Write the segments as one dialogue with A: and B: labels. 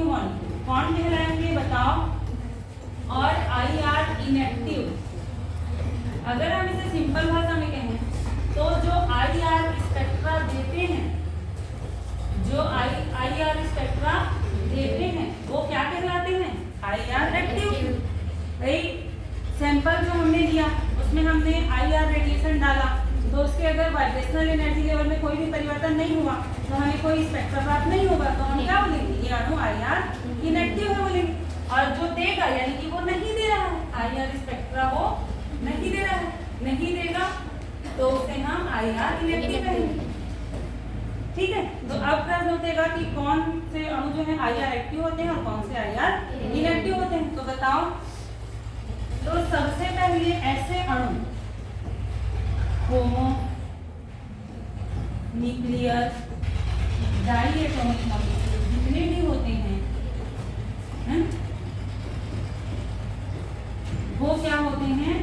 A: Active molecule कौन कहलाएंगे बताओ, और IR इनएक्टिव। अगर हम इसे सिंपल भाषा में कहें तो जो IR स्पेक्ट्रा देते हैं, जो IR स्पेक्ट्रा देते हैं वो क्या कहलाते हैं, IR एक्टिव। भाई सैंपल जो हमने लिया उसमें हमने IR रेडिएशन डाला, तो उसके अगर वाइब्रेशनल एनर्जी लेवल में कोई भी परिवर्तन नहीं हुआ तो हमें कोई स्पेक्ट्रा प्राप्त नहीं होगा, तो हम क्या बोलेंगे, ये अणु IR इनएक्टिव है बोलेंगे। और जो देगा यानी कि वो नहीं दे रहा है IR स्पेक्ट्रा, वो नहीं दे रहा है, नहीं देगा तो उसे हम IR इनएक्टिव कहेंगे। ठीक है, तो अब प्रश्न उठेगा कि कौन से अणु जो है IR एक्टिव होते हैं और कौन से IR इनएक्टिव होते हैं, तो बताओ। तो सबसे पहले ऐसे अणु होमो न्यूक्लियर डाइएटॉमिक मॉलिक्यूल जितने भी होते हैं वो क्या होते हैं,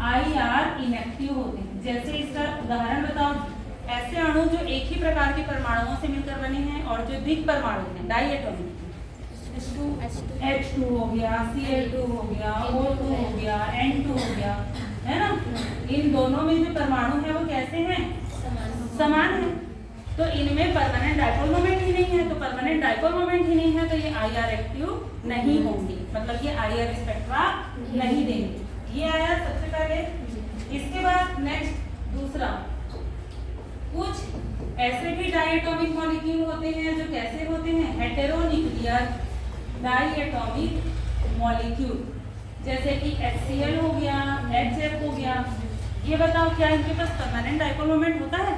A: IR इनएक्टिव होते हैं। जैसे इसका उदाहरण बताओ, ऐसे अणु जो एक ही प्रकार के परमाणुओं से मिलकर बने हैं और जो द्विक परमाणु हैं डाइएटॉमिक, H2 हो गया, Cl2 हो गया, O2 हो गया, N2 हो गया, है ना। इन दोनों में जो परमाणु है वो कैसे हैं, समान है। तो इनमें परमानेंट डाइपोल मोमेंट ही नहीं है, तो परमानेंट डाइपोल मोमेंट ही नहीं है तो ये IR एक्टिव नहीं होंगे, मतलब ये IR स्पेक्ट्रा नहीं देंगे। ये आया सबसे पहले। इसके बाद नेक्स्ट दूसरा, कुछ ऐसे भी डाइएटॉमिक मॉलिक्यूल होते हैं जो कैसे होते हैं, हेटेरोन्यूक्लियर डाइएटॉमिक मॉलिक्यूल, जैसे कि HCl हो गया, HF हो गया। ये बताओ क्या इनके पास परमानेंट डाइपोल मोमेंट होता है,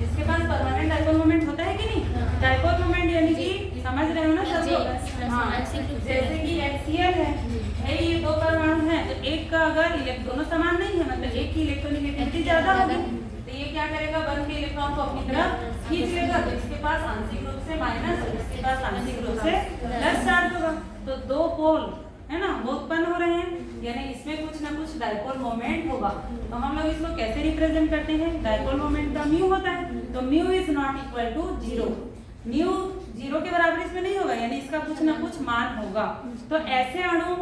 A: इसके पास परमानेंट डाइपोल मोमेंट होता है कि नहीं। डाइपोल मोमेंट यानी कि समझ रहे हो ना सब लोग, हाँ। जैसे कि HCl है, भाई ये दो परमाणु हैं तो एक का अगर दोनों समान नहीं है, मतलब एक की इलेक्ट्रॉनिगेटिविटी ज्यादा होगी, तो ये क्या करेगा, बंद के इलेक्ट्रॉन को अपनी तरफ खींच लेगा, तो इसके पास आंशिक रूप से माइनस, इसके पास आंशिक रूप से प्लस चार्ज होगा, तो दो पोल है ना वो उत्पन्न हो रहे हैं, यानी इसमें कुछ ना कुछ डाइपोल मोमेंट होगा। तो हम लोग इसको कैसे रिप्रेजेंट करते हैं, डाइपोल मोमेंट का म्यू होता है, तो mu is not equal to 0, mu 0 के बराबर इसमें नहीं होगा, यानी इसका कुछ ना कुछ मान होगा। तो ऐसे अणु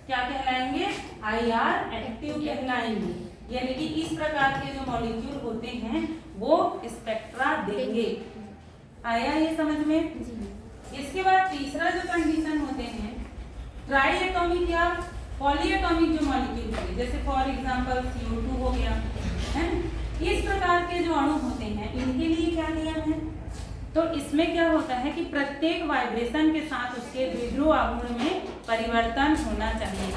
A: क्या कहलाएंगे, IR एक्टिव कहलाएंगे, यानी कि इस प्रकार के जो मॉलिक्यूल होते हैं वो स्पेक्ट्रा देंगे। आया ये समझ में। इसके बाद तीसरा जो कंडीशन होते हैं, ट्राई एटॉमिक या पॉलीएटॉमिक जो मॉलिक्यूल होते हैं, जैसे फॉर एग्जांपल CO2 हो गया, है। इस प्रकार के जो अणु होते हैं इनके लिए क्या नियम है, तो इसमें क्या होता है कि प्रत्येक वाइब्रेशन के साथ उसके द्विध्रुव आघूर्ण में परिवर्तन होना चाहिए।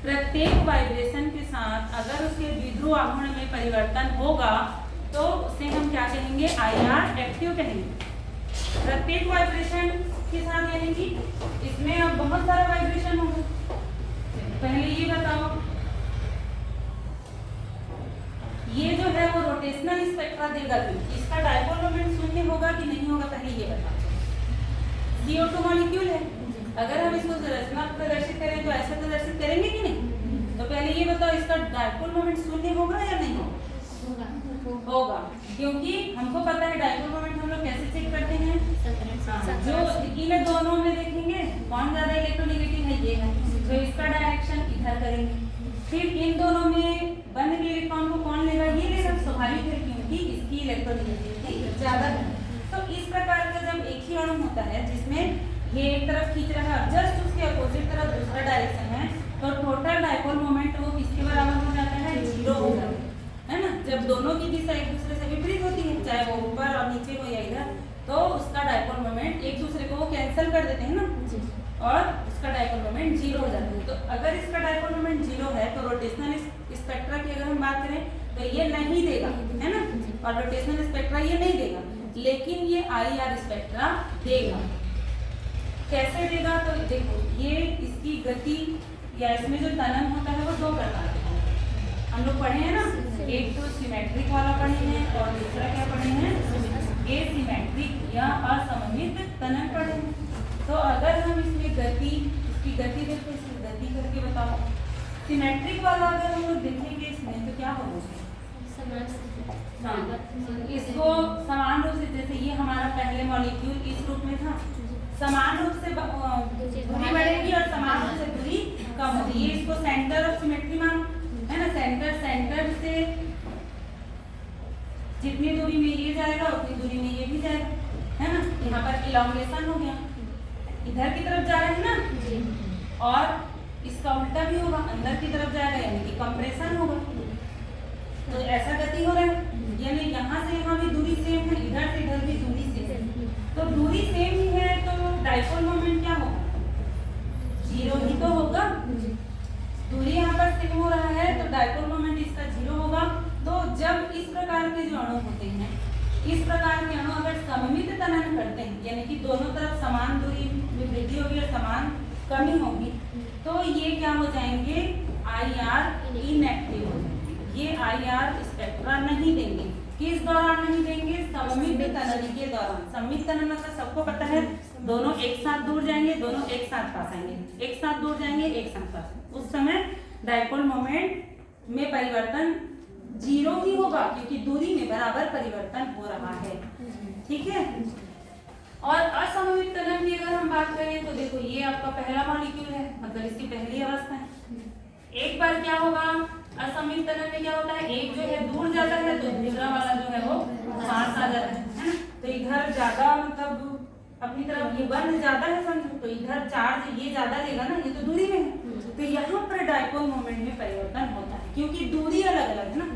A: प्रत्येक वाइब्रेशन के साथ अगर उसके द्विध्रुव आघूर्ण में परिवर्तन होगा तो उसे हम क्या कहेंगे, IR एक्टिव कहेंगे। प्रत्येक वाइब्रेशन के साथ यानी कि इसमें अब बहुत सारा वाइब्रेशन होगा। पहले ये बताओ, ये जो है वो रोटेशनल स्पेक्ट्रा देगा, इसका डाइपोल मोमेंट शून्य होगा कि नहीं होगा, पहले ये बताओ। CO2 मॉलिक्यूल है, अगर हम इसको संरचना प्रदर्शित करें तो ऐसे प्रदर्शित करेंगे कि नहीं, तो पहले ये बताओ इसका डाइपोल मोमेंट शून्य होगा या नहीं होगा, होगा, क्योंकि हमको पता है डाइपोल मोमेंट हम लोग कैसे चेक करते हैं, जो इन दोनों में देखेंगे कौन ज्यादा इलेक्ट्रोनेगेटिव है, ये है, तो इसका डायरेक्शन इधर करेंगे। फिर इन दोनों में बंद के इलेक्ट्रॉन को कौन लेगा, ये लेगा, स्वाभाविक है क्योंकि इसकी इलेक्ट्रोनेगेटिविटी ज्यादा है। तो इस प्रकार का जब एक ही अणु होता है जिसमें ये एक तरफ खींच रहा है, जस्ट उसके अपोजिट तरफ दूसरा डायरेक्शन है, तो टोटल डाइपोल मोमेंट वो किसके बराबर हो जाता है, 0 हो जाता है ना। जब दोनों की दिशा एक दूसरे से विपरीत होती है, चाहे वो ऊपर और नीचे हो या इधर, तो उसका डाइपोल मोमेंट एक दूसरे को वो कैंसिल कर देते हैं ना, और उसका डाइपोल मोमेंट 0 हो जाता है। तो अगर इसका डाइपोल मोमेंट 0 है तो रोटेशनल स्पेक्ट्रा की अगर हम बात करें तो ये नहीं देगा, है ना, और रोटेशनल स्पेक्ट्रा ये नहीं देगा, लेकिन ये IR स्पेक्ट्रा देगा। कैसे देगा, तो देखो ये इसकी गति या इसमें जो तनन होता है वो दो प्रकार का है, हम लोग पढ़े हैं ना, एक तो सिमेट्रिक वाला पढ़े हैं और दूसरा क्या पढ़े हैं, एसिमेट्रिक या असममित तनन पढ़े हैं। तो अगर हम इसमें गति, इसकी गति देखो, इसकी गति करके बताओ, सिमेट्रिक वाला अगर हम लोग देखेंगे इसमें तो क्या होगा, इसको समान रूप से, जैसे ये हमारा पहले मॉलिक्यूल इस रूप में था, समान रूप से दूरी बढ़ेगी और समान रूप से दूरी कम होगी। ये इसको सेंटर ऑफ सिमेट्री मानो, है ना। सेंटर से जितनी दूरी में ये जाएगा उतनी दूरी में ये भी जाएगा, है ना। यहाँ पर इलॉन्गेशन हो गया, इधर की तरफ जा रहे हैं ना, और इसका उल्टा भी होगा, अंदर की तरफ जाएगा यानी कि कंप्रेशन होगा। तो ऐसा गति हो रहा है, यानी यहाँ से यहाँ भी दूरी सेम है, इधर से इधर भी दूरी सेम है। तो दूरी सेम ही है तो डाइपोल मोमेंट क्या होगा, 0 ही तो होगा। दूरी यहाँ पर सेम हो रहा है तो डाइपोल मोमेंट इसका 0 होगा। तो जब इस प्रकार के जो अणु होते हैं, इस प्रकार के अणु अगर सममित तनन करते हैं, यानी कि दोनों तरफ समान दूरी में वृद्धि होगी और समान कमी होगी, तो ये क्या हो जाएंगे, IR इनएक्टिव हो जाएंगे। ये IR स्पेक्ट्रा नहीं देंगे। किस दौरान नहीं देंगे, सममित तनन के दौरान। सममित तनन मतलब सबको पता है, दोनों एक साथ दूर जाएंगे, दोनों एक साथ पास आएंगे, एक साथ दूर जाएंगे, एक साथ पास। उस समय डाइपोल मोमेंट में परिवर्तन 0 ही होगा, क्योंकि दूरी में बराबर परिवर्तन हो रहा है, ठीक है। और असममित तनन की अगर हम बात करें तो देखो ये आपका पहला मॉलिक्यूल है, मतलब इसकी पहली अवस्था है। एक बार क्या होगा, असममित तनन में क्या होता है, एक जो है दूर जाता है तो दूसरा वाला जो है वो पास आ जाता है ना। तो इधर ज्यादा मतलब अपनी तरफ ये बंध ज्यादा है समझो, तो इधर चार्ज ये ज्यादा लेगा ना, ये तो दूरी में है। तो यहाँ पर डाइपोल मोमेंट में परिवर्तन होता है, क्योंकि दूरी अलग अलग है ना।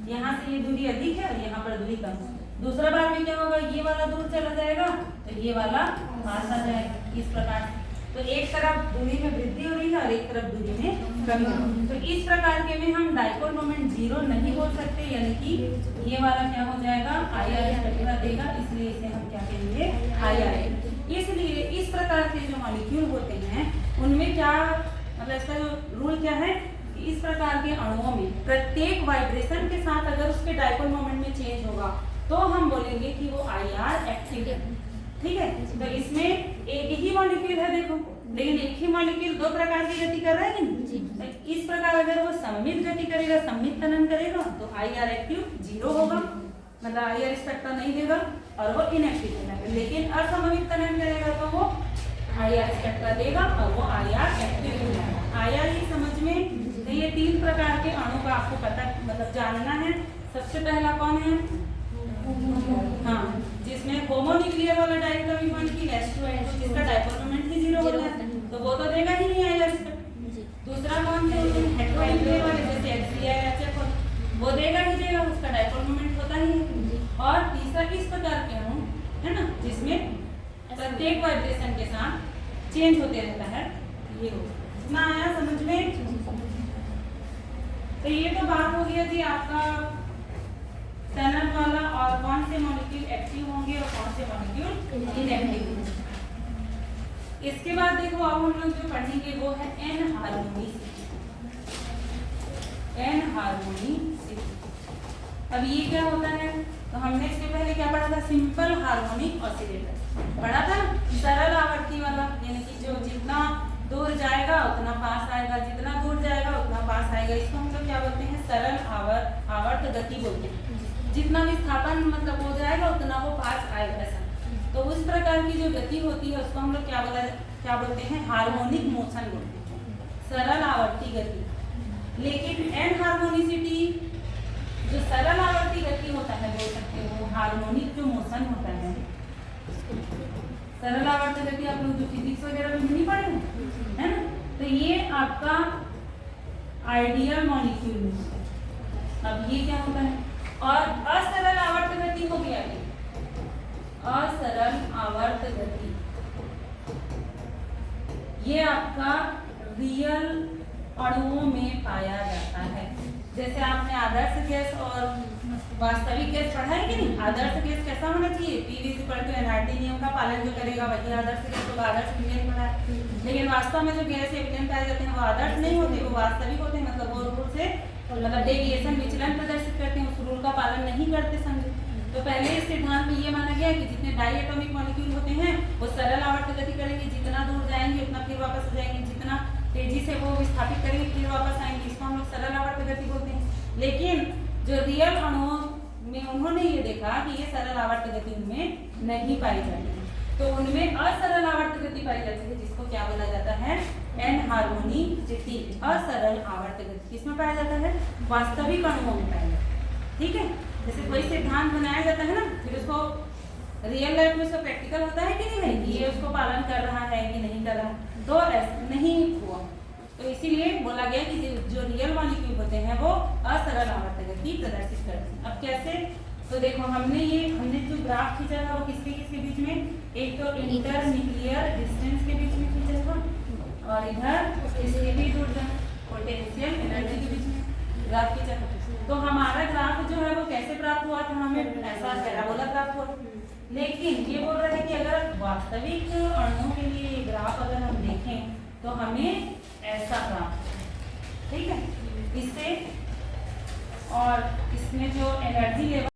A: यहाँ से ये दूरी अधिक है और यहाँ पर दूरी कम है। दूसरा बार में क्या होगा, ये वाला दूर चला जाएगा तो ये वाला पास आ जाएगा, इस प्रकार से। तो एक तरफ दूरी में वृद्धि हो रही है और एक तरफ दूरी में कमी हो रही है। तो इस प्रकार के में हम डाइपोल मोमेंट 0 नहीं बोल सकते, यानी कि ये वाला क्या हो जाएगा, IR स्पेक्ट्रा देगा, इसलिए इसे हम क्या कहेंगे, IR। इसलिए इस प्रकार के जो मॉलिक्यूल होते हैं उनमें क्या मतलब इसका जो रूल क्या है, इस प्रकार के अणुओं में प्रत्येक वाइब्रेशन के साथ अगर उसके डाइपोल मोमेंट में चेंज होगा तो हम बोलेंगे कि वो IR एक्टिव है, ठीक है। तो इसमें एक ही मॉलिक्यूल है देखो, लेकिन एक ही मॉलिक्यूल 2 प्रकार की गति कर रहा है कि नहीं। इस प्रकार अगर वो सममित गति करेगा, सममित तनन करेगा तो IR एक्टिव 0 होगा, मतलब IR स्पेक्ट्रा नहीं देगा और वो इनएक्टिव हो जाएगा। लेकिन असममित तनन करेगा तो वो IR स्पेक्ट्रा देगा और वो IR एक्टिव हो जाएगा। IR ही समझ में। तो ये 3 प्रकार के अणु का आपको पता मतलब जानना है। सबसे पहला कौन है, हाँ, जिसमें होमोन्यूक्लियर वाला डाइपोल बॉन्ड की H2 जिसका डाइपोल मोमेंट ही 0 होता है, तो वो तो देगा ही नहीं IR स्पेक्ट्रा। दूसरा कौन है, हेटेरोन्यूक्लियर वाले जैसे HCl HF, वो देगा ही देगा, उसका डाइपोल मोमेंट होता ही है। और तीसरा इस प्रकार के अणु है ना, जिसमें प्रत्येक वाइब्रेशन के साथ चेंज होते रहता है, ये हो। इतना आया समझ में। तो ये तो बात हो गया जी आपका टनल वाला, और कौन से मॉलिक्यूल एक्टिव होंगे और कौन से मॉलिक्यूल इनएक्टिव होंगे। इसके बाद देखो अब हम लोग जो पढ़ेंगे वो है एन हार्मोनिसिटी। एन हार्मोनिसिटी, अब ये क्या होता है, तो हमने इसके पहले क्या पढ़ा था, सिंपल हार्मोनिक ऑसिलेटर पढ़ा था, सरल आवर्ती वाला, यानी कि जो जितना दूर जाएगा उतना पास आएगा, जितना दूर जाएगा उतना पास आएगा। इसको हम लोग क्या बोलते हैं, सरल आवर्त गति बोलते हैं। जितना विस्थापन मतलब हो जाएगा उतना वो पास आएगा ऐसा। तो उस प्रकार की जो गति होती है उसको हम लोग क्या बोलते हैं, हार्मोनिक मोशन बोलते हैं, सरल आवर्ती गति। लेकिन एन हार्मोनिसिटी जो सरल आवर्ती गति होता है बोल सकते हो, हार्मोनिक जो मोशन होता है, सरल आवर्ती गति आप लोग जो फिजिक्स वगैरह में नहीं पढ़े है ना, तो ये आपका आइडियल मॉलिक्यूल में होता है। अब ये क्या होता है, और असरल आवर्त गति हो गया, असरल आवर्त गति ये आपका रियल अणुओं में पाया जाता है। जैसे आपने आदर्श गैस और वास्तविक गैस पढ़ा है कि नहीं। आदर्श गैस कैसा होना चाहिए, PV=NRT नियम का पालन जो करेगा वही आदर्श गैस, तो आदर्श विज्ञान पढ़ा है। लेकिन वास्तव में जो गैस एलिमेंट पाए जाते हैं वो आदर्श नहीं होते, वो वास्तविक होते हैं, मतलब वो रूल से मतलब डेविएशन विचलन प्रदर्शित करते हैं, उस रूल का पालन नहीं करते समझे। तो पहले इस सिद्धांत में ये माना गया कि जितने डाइएटॉमिक मॉलिक्यूल होते हैं वो सरल आवर्त गति करेंगे, जितना दूर जाएंगे उतना फिर वापस आ जाएंगे, जितना तेजी से वो विस्थापित करेंगे फिर वापस आएंगे, इसको हम लोग सरल आवर्त गति बोलते हैं। लेकिन जो रियल अणुओं में उन्होंने ये देखा कि ये सरल आवर्त गति उनमें नहीं पाई जाती है। तो उनमें असरल आवर्त गति पाई जाती है, जिसको क्या बोला जाता है, एनहार्मोनिसिटी, असरल आवर्त गति किसमें पाया जाता है, वास्तविक अणुओं में पाया जाता है। ठीक है, जैसे कोई सिद्धांत बनाया जाता है ना, फिर उसको रियल लाइफ में उसका प्रैक्टिकल होता है कि नहीं है, ये उसको पालन कर रहा है कि नहीं कर रहा, तो नहीं हुआ। तो इसीलिए बोला गया कि जो रियल मॉलिक्यूल होते हैं वो असरल आवर्त गति प्रदर्शित करते हैं। अब कैसे, तो देखो हमने जो ग्राफ खींचा था वो किसके बीच में, एक तो इंटर न्यूक्लियर डिस्टेंस के बीच में खींचा था, और इधर इसके बीच पोटेंशियल एनर्जी के बीच में ग्राफ खींचा था। तो हमारा ग्राफ जो है वो कैसे प्राप्त हुआ था, हमें ऐसा पैराबोला प्राप्त हुआ। लेकिन ये बोल रहे हैं कि अगर वास्तविक अणुओं के लिए ये ग्राफ अगर हम देखें तो हमें ऐसा ग्राफ, ठीक है, इससे और इसमें जो एनर्जी लेवल